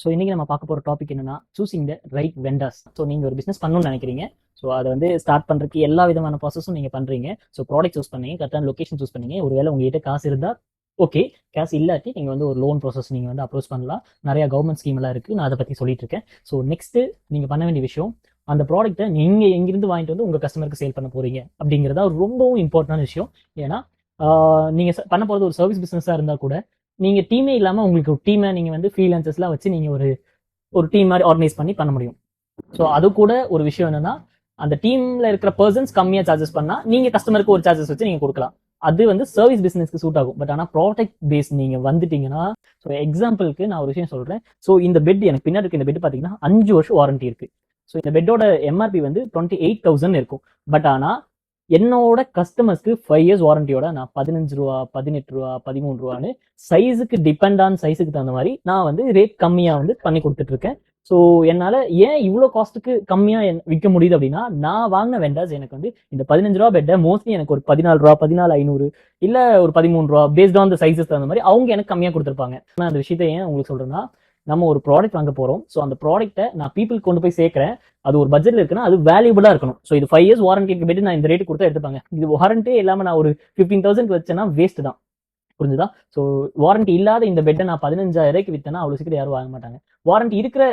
So இன்னைக்கு நம்ம பார்க்க போகிற டாபிக் என்னன்னா choosing the right vendors. So நீங்கள் ஒரு பிஸ்னஸ் பண்ணணும்னு நினைக்கிறீங்க. ஸோ அதை வந்து ஸ்டார்ட் பண்ணுறதுக்கு எல்லா விதமான ப்ராசஸும் நீங்கள் பண்ணுறீங்க. ஸோ ப்ராடக்ட் சூஸ் பண்ணீங்க, கரெக்டான லொக்கேஷன் சூஸ் பண்ணீங்க. ஒருவேளை உங்ககிட்ட காசு இருந்தால் ஓகே, கேஷ் இல்லாட்டி நீங்கள் வந்து ஒரு லோன் ப்ராசஸ் நீங்கள் வந்து அப்ரோச் பண்ணலாம். நிறைய கவர்மெண்ட் ஸ்கீம் எல்லாம் இருக்குது, நான் அதை பற்றி சொல்லிட்டு இருக்கேன். ஸோ நெக்ஸ்ட்டு நீங்கள் பண்ண வேண்டிய விஷயம், அந்த ப்ராடக்ட்டை நீங்கள் எங்கிருந்து வாங்கிட்டு வந்து உங்கள் கஸ்டமருக்கு சேல் பண்ண போகிறீங்க அப்படிங்கிறதா ரொம்பவும் இம்பார்ட்டன்டான விஷயம். ஏன்னா நீங்கள் பண்ண போகிறது ஒரு சர்வீஸ் பிஸ்னஸாக இருந்தால் கூட நீங்கள் டீமே இல்லாமல் உங்களுக்கு ஒரு டீமை நீங்கள் வந்து ஃப்ரீலான்சர்ஸ்லாம் வச்சு நீங்கள் ஒரு டீம் மாதிரி ஆர்கனைஸ் பண்ண முடியும். ஸோ அது கூட ஒரு விஷயம் என்னன்னா, அந்த டீம்ல இருக்கிற பர்சன்ஸ் கம்மியாக சார்ஜஸ் பண்ணா நீங்கள் கஸ்டமருக்கு ஒரு சார்ஜஸ் வச்சு நீங்கள் கொடுக்கலாம். அது வந்து சர்வீஸ் பிஸ்னஸ்க்கு சூட் ஆகும். பட் ஆனால் ப்ராடக்ட் பேஸ் நீங்கள் வந்துட்டீங்கன்னா, ஸோ எக்ஸாம்பிளுக்கு நான் ஒரு விஷயம் சொல்கிறேன். ஸோ இந்த பெட் எனக்கு பின்னாடி இருக்க இந்த பெட் பார்த்தீங்கன்னா 5 வருஷம் வாரண்டி இருக்கு. ஸோ இந்த பெட்டோட எம்ஆர்பி வந்து 28,000 இருக்கும். பட் ஆனால் என்னோட கஸ்டமர்ஸ்க்கு 5 இயர்ஸ் வாரண்டியோட நான் 15 ரூபா, 18 ரூபா, 13 ரூபான்னு சைஸுக்கு டிபெண்ட் ஆன் சைஸுக்கு தகுந்த மாதிரி நான் வந்து ரேட் கம்மியாக வந்து பண்ணி கொடுத்துட்டு இருக்கேன். ஸோ என்னால் ஏன் இவ்வளோ காஸ்ட்டுக்கு கம்மியாக விற்க முடியுது அப்படின்னா, நான் வாங்கின வெண்டர்ஸ் எனக்கு வந்து இந்த 15 ரூபா பெட்டை மோஸ்ட்லி எனக்கு ஒரு 14 ரூபா, 14,500 இல்லை ஒரு 13 ரூபா பேஸ்ட் ஆன் த சைஸஸ் தகுந்த மாதிரி அவங்க எனக்கு கம்மியாக கொடுத்துருப்பாங்க. நான் அந்த விஷயத்தை ஏன் உங்களுக்கு சொல்கிறேன்னா, நம்ம ஒரு ப்ராடக்ட் வாங்க போகிறோம். ஸோ அந்த ப்ராடக்ட்டை நான் பீப்புளுக்கு கொண்டு போய் சேர்க்குறேன். அது ஒரு பட்ஜெட்ல இருக்குன்னா அது வேல்யூபிளா இருக்கணும். ஸோ இது 5 இயர்ஸ் வாரண்டி பெட்டு நான் இந்த ரேட்டு கொடுத்தா எடுத்துப்பாங்க. இது வாரண்டி இல்லாமல் நான் ஒரு 15,000 வச்சேன்னா வேஸ்ட் தான். புரிஞ்சுதா? ஸோ வாரண்டி இல்லாத இந்த பெட்டை நான் 15,000 வித்தேன்னா அவ்வளோ சீக்கிரம் யாரும் வாங்க மாட்டாங்க. வாரண்டி இருக்கிற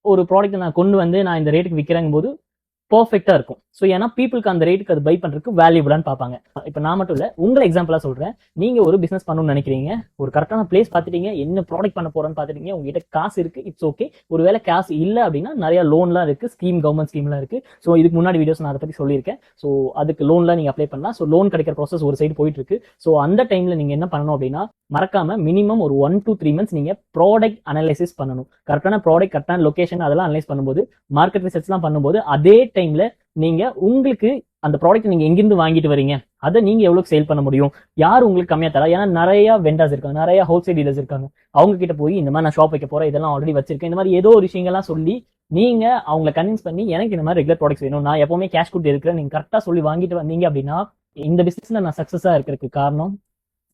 ஒரு ப்ராடக்ட்டை நான் கொண்டு வந்து நான் இந்த ரேட்டுக்கு விற்கிறேங்கும் போது பர்ஃபெக்டா இருக்கும். ஸோ ஏன்னா பீப்புளுக்கு அந்த ரேட்டுக்கு அது பை பண்றதுக்கு வேல்யூபிளான்னு பார்ப்பாங்க. இப்போ நான் மட்டும் இல்லை, உங்களை எக்ஸாம்பிளா சொல்றேன். நீங்க ஒரு பிசினஸ் பண்ணணும்னு நினைக்கிறீங்க, ஒரு கரெக்டான பிளேஸ் பார்த்துட்டீங்க, என்ன ப்ராடக்ட் பண்ண போறேன்னு பார்த்துட்டீங்க, உங்ககிட்ட காசு இருக்கு, இட்ஸ் ஓகே. ஒருவேளை காசு இல்லை அப்படின்னா நிறைய லோன்லாம் இருக்கு, கவர்மெண்ட் ஸ்கீம்லாம் இருக்கு. ஸோ இதுக்கு முன்னாடி வீடியோஸ் நான் அதை பத்தி சொல்லியிருக்கேன். ஸோ அதுக்கு லோன்லாம் நீங்க அப்ளை பண்ணலாம். ஸோ லோன் கிடைக்கிற ப்ராசஸ் ஒரு சைடு போயிட்டு இருக்கு. ஸோ அந்த டைம்ல நீங்க என்ன பண்ணணும் அப்படின்னா, மறக்காம மினிமம் ஒரு 1 to 3 months நீங்க ப்ராடக்ட் அனலைசிஸ் பண்ணணும். கரெக்டான ப்ராடக்ட், கரெக்டான லொகேஷன் அதெல்லாம் அனலைஸ் பண்ணும்போது, மார்க்கெட் ரிசர்ச்லாம் பண்ணும்போது, அதே டைம்ல நீங்க உங்களுக்கு அந்த ப்ராடக்ட் நீங்க எங்கிருந்து வாங்கிட்டு வரீங்க, அதை நீங்க எவ்வளவு சேல் பண்ண முடியும், யார் உங்களுக்கு கம்மியா தரா. ஏன்னா நிறைய வெண்டர்ஸ் இருக்காங்க, நிறைய ஹோல்சேல் டீலர்ஸ் இருக்காங்க. அவங்க கிட்ட போய் இந்த மாதிரி நான் ஷாப் வைக்க போறேன், இதெல்லாம் ஆல்ரெடி வச்சிருக்கேன், இந்த மாதிரி ஏதோ ஒரு விஷயங்கள்லாம் சொல்லி நீங்க அவங்களை கன்வின்ஸ் பண்ணி எனக்கு இந்த மாதிரி ரெகுலர் ப்ராடக்ட்ஸ் வேணும், நான் எப்பவுமே கேஷ் கொடுத்து இருக்கிறேன், நீங்க கரெக்டா சொல்லி வாங்கிட்டு வந்தீங்க அப்படின்னா, இந்த பிசினஸ்ல நான் சக்சஸா இருக்கிறதுக்கு காரணம்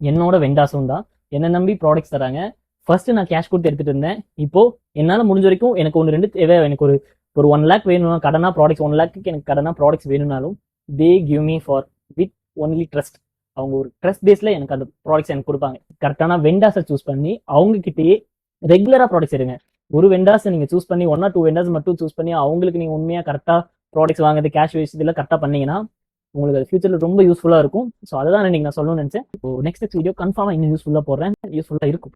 என்னோட வெண்டாஸும் தான். என்ன நம்பி ப்ராடக்ட்ஸ் தராங்க. ஃபர்ஸ்ட் நான் கேஷ் கொடுத்து எடுத்துட்டு இருந்தேன். இப்போ என்னால முடிஞ்ச வரைக்கும் எனக்கு 1-2 தேவை. எனக்கு ஒரு 1 lakh வேணும் கடனா ப்ராடக்ட்ஸ், 1 lakhக்கு எனக்கு கடனா ப்ராடக்ட்ஸ் வேணும்னாலும் they give me for with only trust. அவங்க ஒரு ட்ரஸ்ட் பேஸ்ல எனக்கு அந்த ப்ராடக்ட்ஸ் எனக்கு கொடுப்பாங்க. கரெக்டான வெண்டாஸை சூஸ் பண்ணி அவங்க கிட்டேயே ரெகுலரா ப்ராடக்ட்ஸ் எடுங்க. ஒரு வெண்டாஸை நீங்க சூஸ் பண்ணி 1 or 2 வெண்டாஸ் மட்டும் சூஸ் பண்ணி அவங்களுக்கு நீங்க உண்மையா கரெக்டா ப்ராடக்ட்ஸ் வாங்குறது, கேஷ் வேஸ்ட் இதெல்லாம் கரெக்டா பண்ணீங்கன்னா உங்களுக்கு அது ஃபியூச்சர்ல ரொம்ப யூஸ்ஃபுல்லா இருக்கும். ஸோ அதை தான் நான் சொல்லணும்னு நினைச்சேன். நெக்ஸ்ட் வீடியோ கன்ஃபார்மா இன்னும் யூஸ்ஃபுல்லா போடுறேன், யூஸ்ஃபுல்லா இருக்கும்.